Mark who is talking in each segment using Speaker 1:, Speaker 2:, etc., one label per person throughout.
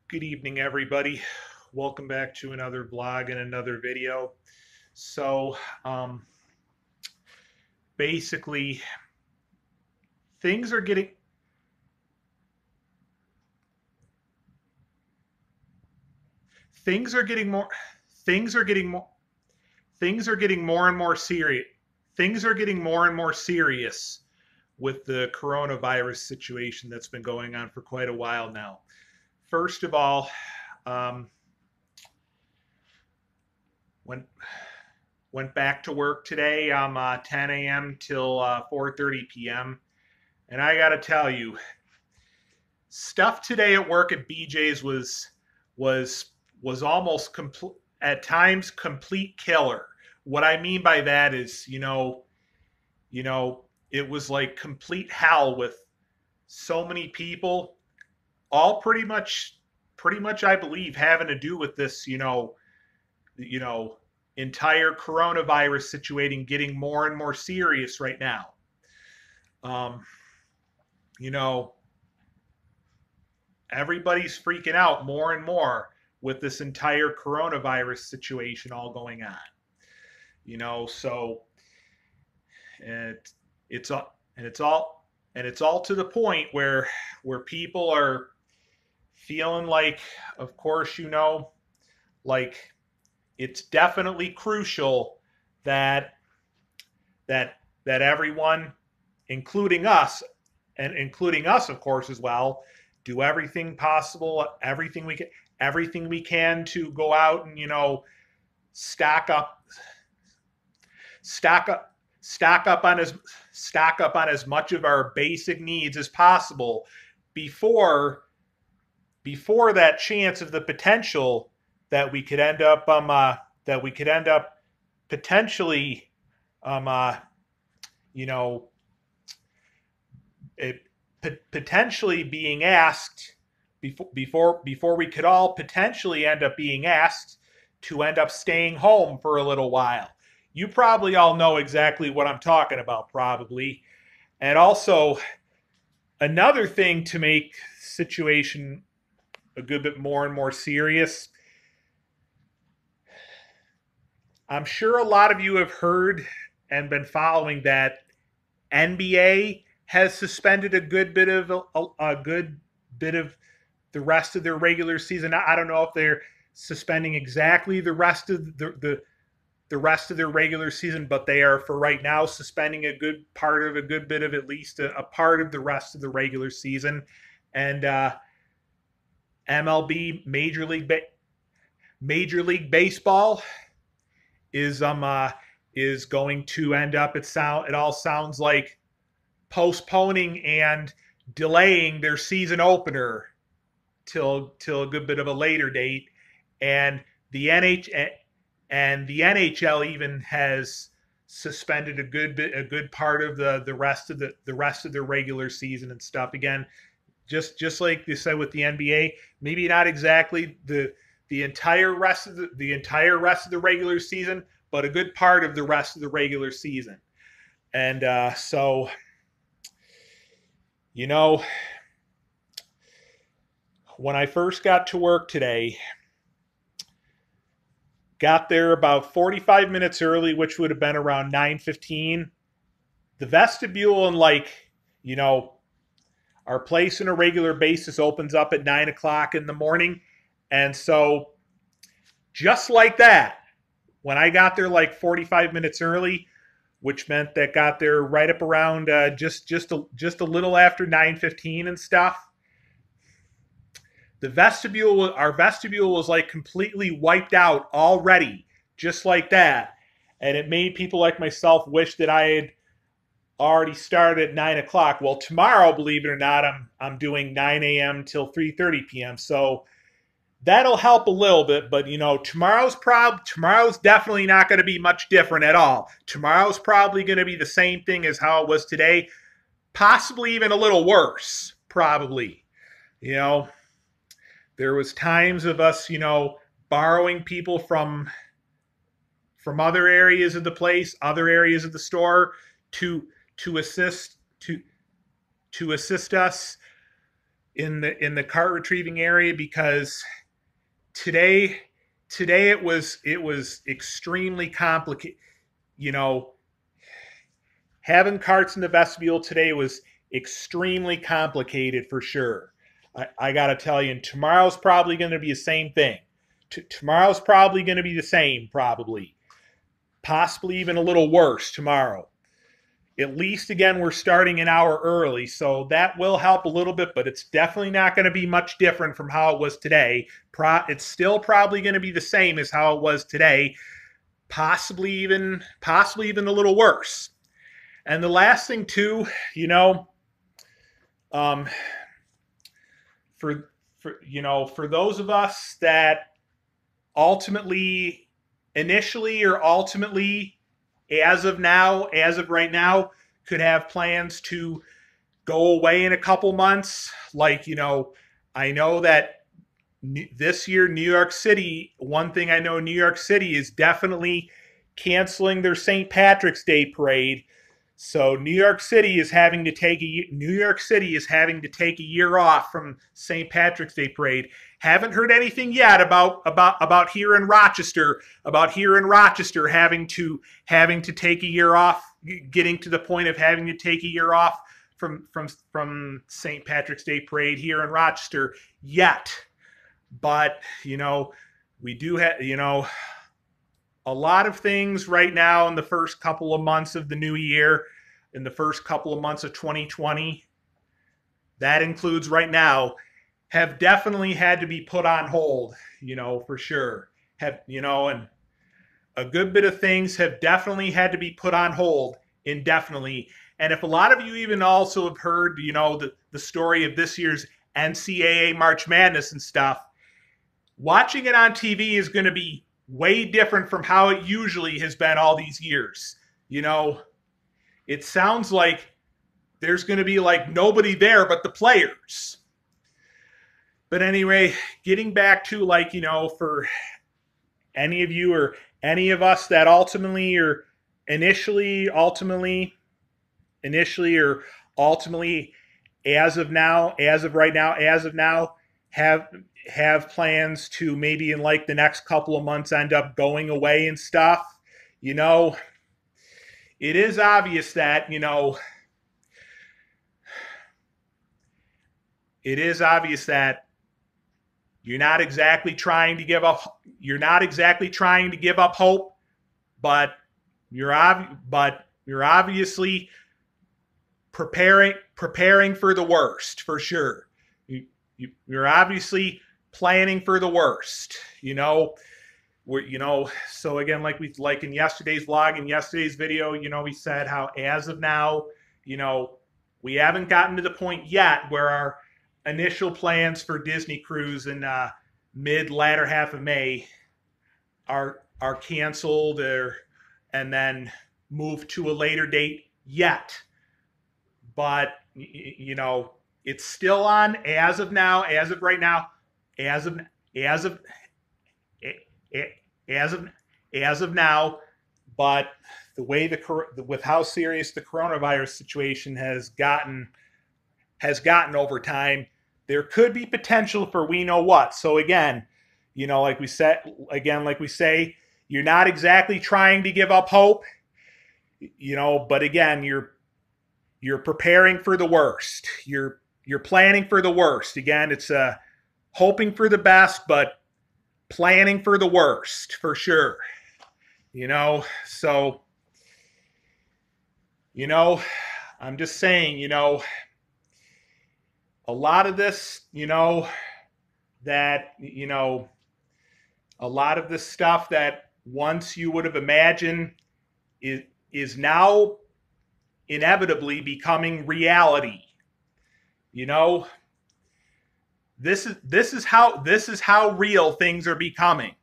Speaker 1: Good evening, everybody. Welcome back to another vlog and another video. So, um, basically, things are getting things are getting more things are getting more things are getting more and more serious. Things are getting more and more serious with the coronavirus situation that's been going on for quite a while now. First of all, um, went went back to work today. 10 a.m. till 4:30 p.m. And I got to tell you, stuff today at work at BJ's was was almost complete at times complete killer. What I mean by that is, it was like complete hell with so many people, all pretty much I believe having to do with this, you know, entire coronavirus situation getting more and more serious right now. Um, you know, everybody's freaking out more and more with this entire coronavirus situation all going on. So it, it's all and it's all and it's all to the point where people are feeling like, of course, like it's definitely crucial that that everyone, including us, and including us, of course, as well, do everything possible, everything we can to go out and stock up, stock up, stock up on as much of our basic needs as possible before that chance of the potential that we could end up potentially you know it, potentially being asked before we could all potentially end up being asked to end up staying home for a little while. You probably all know exactly what I'm talking about, probably. And also, another thing to make the situation a good bit more and more serious, I'm sure a lot of you have heard and been following that NBA has suspended a good bit of the rest of their regular season. I don't know if they're suspending exactly the rest of the rest of their regular season, but they are for right now suspending a good bit of at least a part of the rest of the regular season. And MLB Major League Baseball is going to end up, it all sounds like, postponing and delaying their season opener till a good bit of a later date. And the NHL even has suspended a good part of the rest of their regular season and stuff. Again, just like they said with the NBA, maybe not exactly the entire rest of the regular season, but a good part of the rest of the regular season. And so, when I first got to work today, got there about 45 minutes early, which would have been around 9:15. The vestibule and our place on a regular basis opens up at 9 o'clock in the morning. And so just like that, when I got there like 45 minutes early, which meant that got there right up around just a little after 9:15 and stuff, our vestibule was like completely wiped out already, just like that. And it made people like myself wish that I had already started at 9 o'clock. Well, tomorrow, believe it or not, I'm doing 9 a.m. till 3:30 p.m. So that'll help a little bit, but tomorrow's definitely not going to be much different at all. Tomorrow's probably going to be the same thing as how it was today, possibly even a little worse, probably. There was times of us, borrowing people from other areas of the place, other areas of the store to assist us in the cart retrieving area, because today it was extremely complicated. You know, having carts in the vestibule today was extremely complicated for sure. I got to tell you, and tomorrow's probably going to be the same thing. Tomorrow's probably going to be the same, probably. Possibly even a little worse tomorrow. At least, again, we're starting an hour early, so that will help a little bit, but it's definitely not going to be much different from how it was today. It's still probably going to be the same as how it was today, possibly even a little worse. And the last thing too, um, for those of us that initially or ultimately, as of right now, could have plans to go away in a couple months. Like, I know that this year, New York City, one thing I know, New York City is definitely canceling their St. Patrick's Day parade. So New York City is having to take a year off from St. Patrick's Day parade. Haven't heard anything yet about here in Rochester having to take a year off, getting to the point of having to take a year off from St. Patrick's Day parade here in Rochester yet. But we do have a lot of things right now in the first couple of months of the new year, in the first couple of months of 2020, that includes right now, have definitely had to be put on hold, for sure. And a good bit of things have definitely had to be put on hold indefinitely. And if a lot of you even also have heard, the story of this year's NCAA March Madness and stuff, watching it on TV is going to be way different from how it usually has been all these years. It sounds like there's going to be like nobody there but the players. But anyway, getting back to for any of you or any of us that ultimately or initially, ultimately, as of right now, have plans to maybe in like the next couple of months end up going away and stuff, it is obvious that, you're not exactly trying to give up hope, but you're obviously preparing for the worst, for sure. You're obviously planning for the worst, so again, like in yesterday's vlog, in yesterday's video, we said how as of now, we haven't gotten to the point yet where our initial plans for Disney cruise in latter half of May are canceled and then moved to a later date yet. But it's still on as of now, as of right now, as of now. But the way with how serious the coronavirus situation has gotten over time, there could be potential for we know what. So again, like we say, you're not exactly trying to give up hope, but again, you're preparing for the worst. You're planning for the worst. Again, it's hoping for the best, but planning for the worst for sure. So I'm just saying, a lot of this, that a lot of this stuff that once you would have imagined is now inevitably becoming reality. This is how real things are becoming.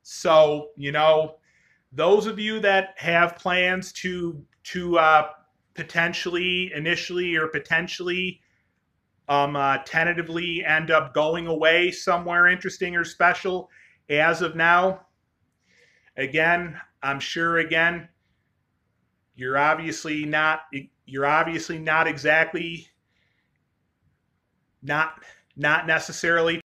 Speaker 1: So, those of you that have plans to potentially tentatively end up going away somewhere interesting or special as of now, again, I'm sure you're obviously not not necessarily